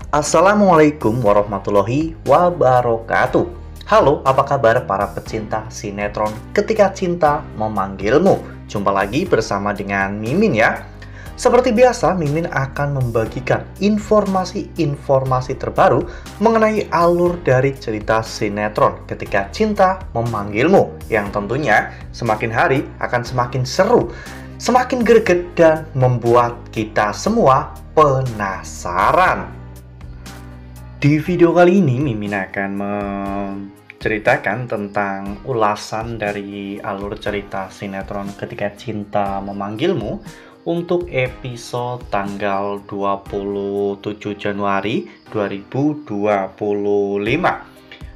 Assalamualaikum warahmatullahi wabarakatuh. Halo, apa kabar para pecinta sinetron Ketika Cinta Memanggilmu? Jumpa lagi bersama dengan Mimin ya. Seperti biasa, Mimin akan membagikan informasi-informasi terbaru mengenai alur dari cerita sinetron Ketika Cinta Memanggilmu, yang tentunya semakin hari akan semakin seru, semakin greget, dan membuat kita semua penasaran. Di video kali ini, Mimin akan menceritakan tentang ulasan dari alur cerita sinetron Ketika Cinta Memanggilmu untuk episode tanggal 27 Januari 2025.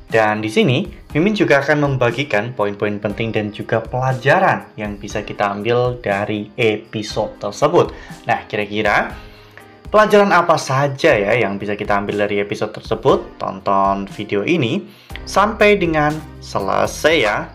Dan di sini, Mimin juga akan membagikan poin-poin penting dan juga pelajaran yang bisa kita ambil dari episode tersebut. Nah, kira-kira pelajaran apa saja ya yang bisa kita ambil dari episode tersebut? Tonton video ini sampai dengan selesai ya.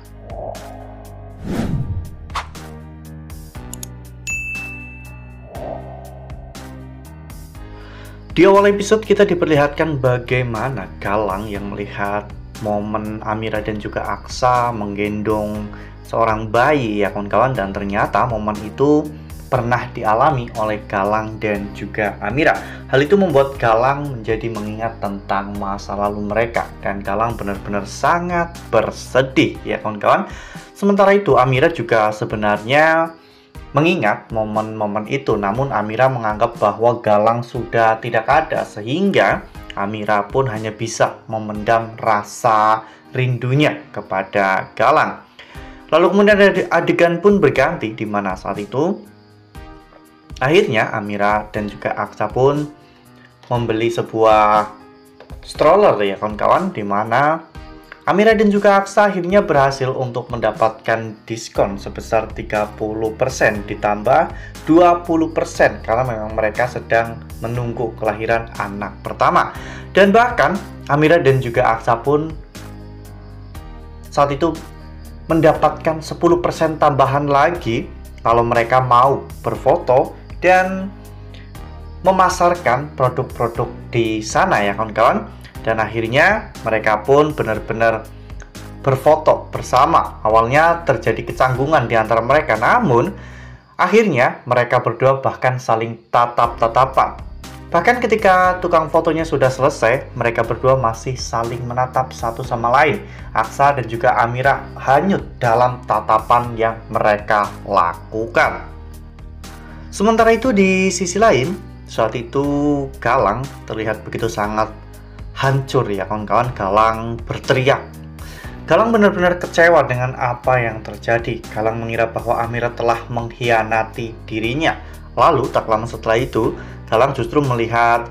Di awal episode kita diperlihatkan bagaimana Galang yang melihat momen Amira dan juga Aksa menggendong seorang bayi ya kawan-kawan, dan ternyata momen itu pernah dialami oleh Galang dan juga Amira. Hal itu membuat Galang menjadi mengingat tentang masa lalu mereka, dan Galang benar-benar sangat bersedih ya kawan-kawan. Sementara itu Amira juga sebenarnya mengingat momen-momen itu, namun Amira menganggap bahwa Galang sudah tidak ada, sehingga Amira pun hanya bisa memendam rasa rindunya kepada Galang. Lalu kemudian adegan pun berganti, di mana saat itu akhirnya Amira dan juga Aksa pun membeli sebuah stroller ya kawan-kawan, di mana Amira dan juga Aksa akhirnya berhasil untuk mendapatkan diskon sebesar 30% ditambah 20% karena memang mereka sedang menunggu kelahiran anak pertama. Dan bahkan Amira dan juga Aksa pun saat itu mendapatkan 10% tambahan lagi kalau mereka mau berfoto dan memasarkan produk-produk di sana ya kawan-kawan. Dan akhirnya mereka pun benar-benar berfoto bersama. Awalnya terjadi kecanggungan di antara mereka, namun akhirnya mereka berdua bahkan saling tatap-tatapan. Bahkan ketika tukang fotonya sudah selesai, mereka berdua masih saling menatap satu sama lain. Aksa dan juga Amira hanyut dalam tatapan yang mereka lakukan. Sementara itu di sisi lain, saat itu Galang terlihat begitu sangat hancur ya kawan-kawan. Galang berteriak. Galang benar-benar kecewa dengan apa yang terjadi. Galang mengira bahwa Amira telah mengkhianati dirinya. Lalu tak lama setelah itu, Galang justru melihat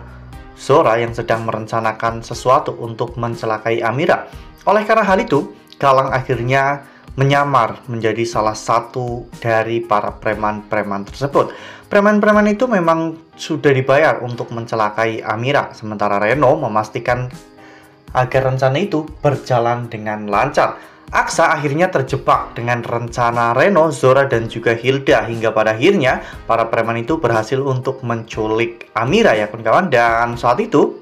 Zora yang sedang merencanakan sesuatu untuk mencelakai Amira. Oleh karena hal itu, Galang akhirnya menyamar menjadi salah satu dari para preman-preman tersebut. Preman-preman itu memang sudah dibayar untuk mencelakai Amira, sementara Reno memastikan agar rencana itu berjalan dengan lancar. Aksa akhirnya terjebak dengan rencana Reno, Zora, dan juga Hilda, hingga pada akhirnya para preman itu berhasil untuk menculik Amira ya kawan-kawan. Dan saat itu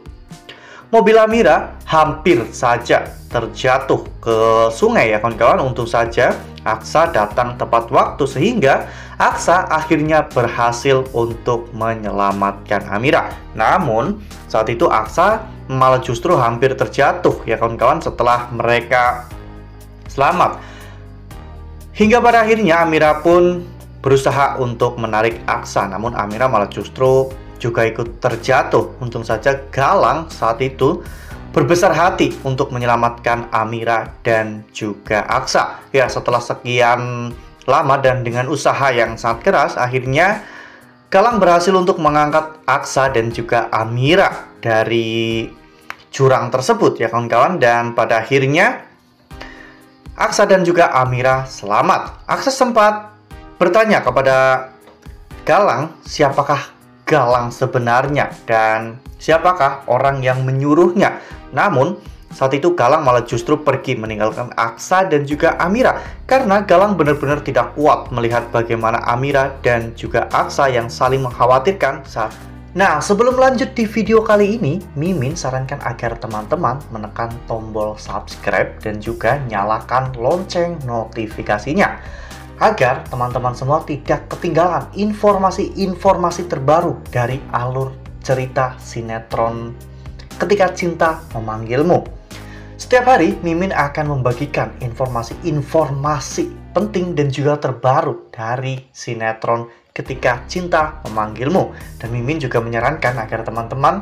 mobil Amira hampir saja terjatuh ke sungai ya kawan-kawan. Untung saja Aksa datang tepat waktu sehingga Aksa akhirnya berhasil untuk menyelamatkan Amira. Namun saat itu Aksa malah justru hampir terjatuh ya kawan-kawan setelah mereka selamat. Hingga pada akhirnya Amira pun berusaha untuk menarik Aksa, namun Amira malah justru juga ikut terjatuh. Untung saja Galang saat itu berbesar hati untuk menyelamatkan Amira dan juga Aksa. Ya, setelah sekian lama dan dengan usaha yang sangat keras, akhirnya Galang berhasil untuk mengangkat Aksa dan juga Amira dari jurang tersebut ya kawan-kawan. Dan pada akhirnya Aksa dan juga Amira selamat. Aksa sempat bertanya kepada Galang siapakah Galang sebenarnya dan siapakah orang yang menyuruhnya. Namun saat itu Galang malah justru pergi meninggalkan Aksa dan juga Amira karena Galang benar-benar tidak kuat melihat bagaimana Amira dan juga Aksa yang saling mengkhawatirkan saat Nah, sebelum lanjut di video kali ini, Mimin sarankan agar teman-teman menekan tombol subscribe dan juga nyalakan lonceng notifikasinya, agar teman-teman semua tidak ketinggalan informasi-informasi terbaru dari alur cerita sinetron Ketika Cinta Memanggilmu. Setiap hari, Mimin akan membagikan informasi-informasi penting dan juga terbaru dari sinetron Ketika Cinta Memanggilmu. Dan Mimin juga menyarankan agar teman-teman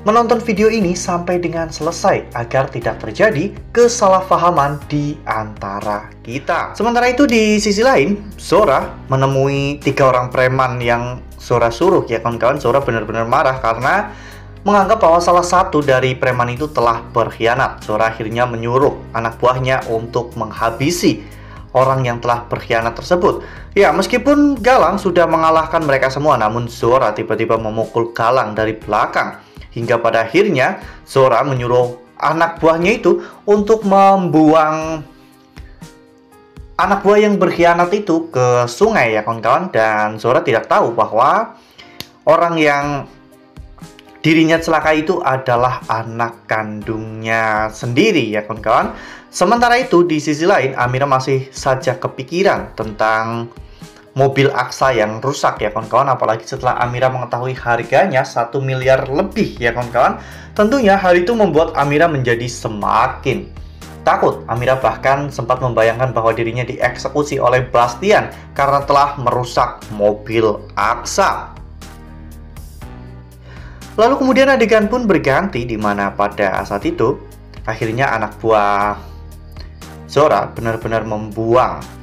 menonton video ini sampai dengan selesai agar tidak terjadi kesalahpahaman di antara kita. Sementara itu di sisi lain, Zora menemui 3 orang preman yang Zora suruh. Ya kawan-kawan, Zora benar-benar marah karena menganggap bahwa salah satu dari preman itu telah berkhianat. Zora akhirnya menyuruh anak buahnya untuk menghabisi orang yang telah berkhianat tersebut. Ya, meskipun Galang sudah mengalahkan mereka semua, namun Zora tiba-tiba memukul Galang dari belakang. Hingga pada akhirnya Zora menyuruh anak buahnya itu untuk membuang anak buah yang berkhianat itu ke sungai ya kawan-kawan. Dan Zora tidak tahu bahwa orang yang dirinya celaka itu adalah anak kandungnya sendiri ya kawan-kawan. Sementara itu di sisi lain, Amira masih saja kepikiran tentang mobil Aksa yang rusak ya kawan-kawan. Apalagi setelah Amira mengetahui harganya 1 miliar lebih ya kawan-kawan. Tentunya hal itu membuat Amira menjadi semakin takut. Amira bahkan sempat membayangkan bahwa dirinya dieksekusi oleh Bastian karena telah merusak mobil Aksa. Lalu kemudian adegan pun berganti, di mana pada saat itu akhirnya anak buah Zora benar-benar membuang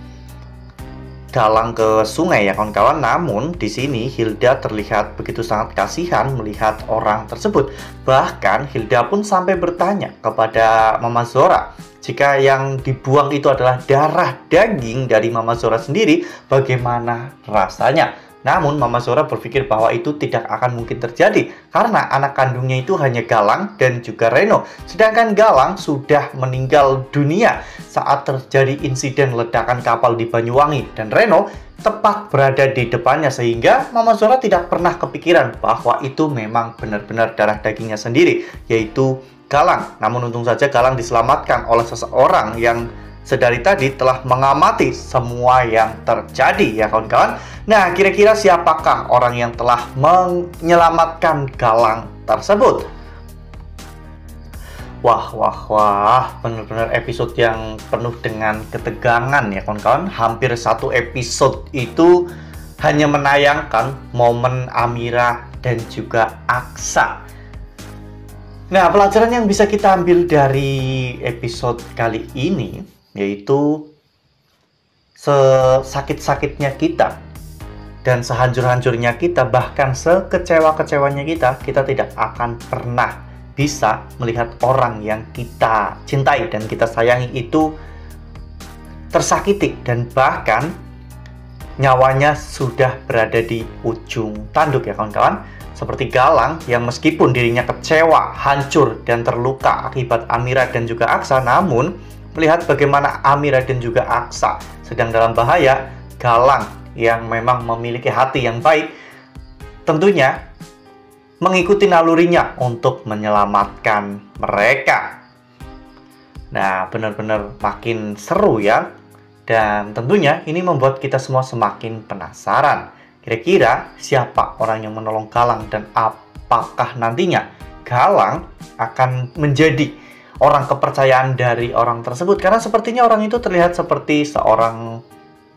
Galang ke sungai ya kawan-kawan. Namun di sini Hilda terlihat begitu sangat kasihan melihat orang tersebut. Bahkan Hilda pun sampai bertanya kepada Mama Zora, jika yang dibuang itu adalah darah daging dari Mama Zora sendiri, bagaimana rasanya? Namun Mama Zora berpikir bahwa itu tidak akan mungkin terjadi karena anak kandungnya itu hanya Galang dan juga Reno. Sedangkan Galang sudah meninggal dunia saat terjadi insiden ledakan kapal di Banyuwangi, dan Reno tepat berada di depannya, sehingga Mama Zora tidak pernah kepikiran bahwa itu memang benar-benar darah dagingnya sendiri, yaitu Galang. Namun untung saja Galang diselamatkan oleh seseorang yang sedari tadi telah mengamati semua yang terjadi ya kawan-kawan. Nah, kira-kira siapakah orang yang telah menyelamatkan Galang tersebut? Wah, benar-benar episode yang penuh dengan ketegangan ya kawan-kawan. Hampir satu episode itu hanya menayangkan momen Amira dan juga Aksa. Nah, pelajaran yang bisa kita ambil dari episode kali ini yaitu sesakit-sakitnya kita dan sehancur-hancurnya kita, bahkan sekecewa-kecewanya kita tidak akan pernah bisa melihat orang yang kita cintai dan kita sayangi itu tersakiti dan bahkan nyawanya sudah berada di ujung tanduk ya kawan-kawan. Seperti Galang yang meskipun dirinya kecewa, hancur dan terluka akibat Amira dan juga Aksa, namun melihat bagaimana Amira dan juga Aksa sedang dalam bahaya, Galang yang memang memiliki hati yang baik tentunya mengikuti nalurinya untuk menyelamatkan mereka. Nah, benar-benar makin seru ya. Dan tentunya ini membuat kita semua semakin penasaran. Kira-kira siapa orang yang menolong Galang dan apakah nantinya Galang akan menjadi orang kepercayaan dari orang tersebut, karena sepertinya orang itu terlihat seperti seorang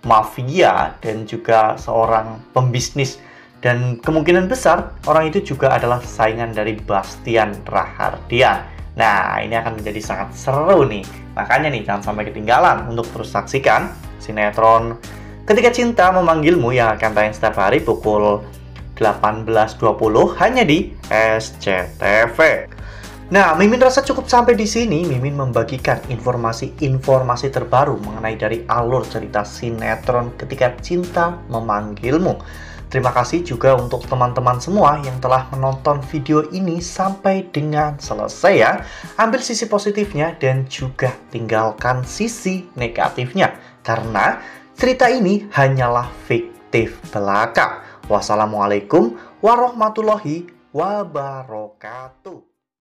mafia dan juga seorang pembisnis, dan kemungkinan besar orang itu juga adalah saingan dari Bastian Rahardian. Nah, ini akan menjadi sangat seru nih. Makanya nih, jangan sampai ketinggalan untuk terus saksikan sinetron Ketika Cinta Memanggilmu yang akan tayang setiap hari pukul 18.20 hanya di SCTV. Nah, Mimin rasa cukup sampai di sini. Mimin membagikan informasi-informasi terbaru mengenai dari alur cerita sinetron Ketika Cinta Memanggilmu. Terima kasih juga untuk teman-teman semua yang telah menonton video ini sampai dengan selesai ya. Ambil sisi positifnya dan juga tinggalkan sisi negatifnya. Karena cerita ini hanyalah fiktif belaka. Wassalamualaikum warahmatullahi wabarakatuh.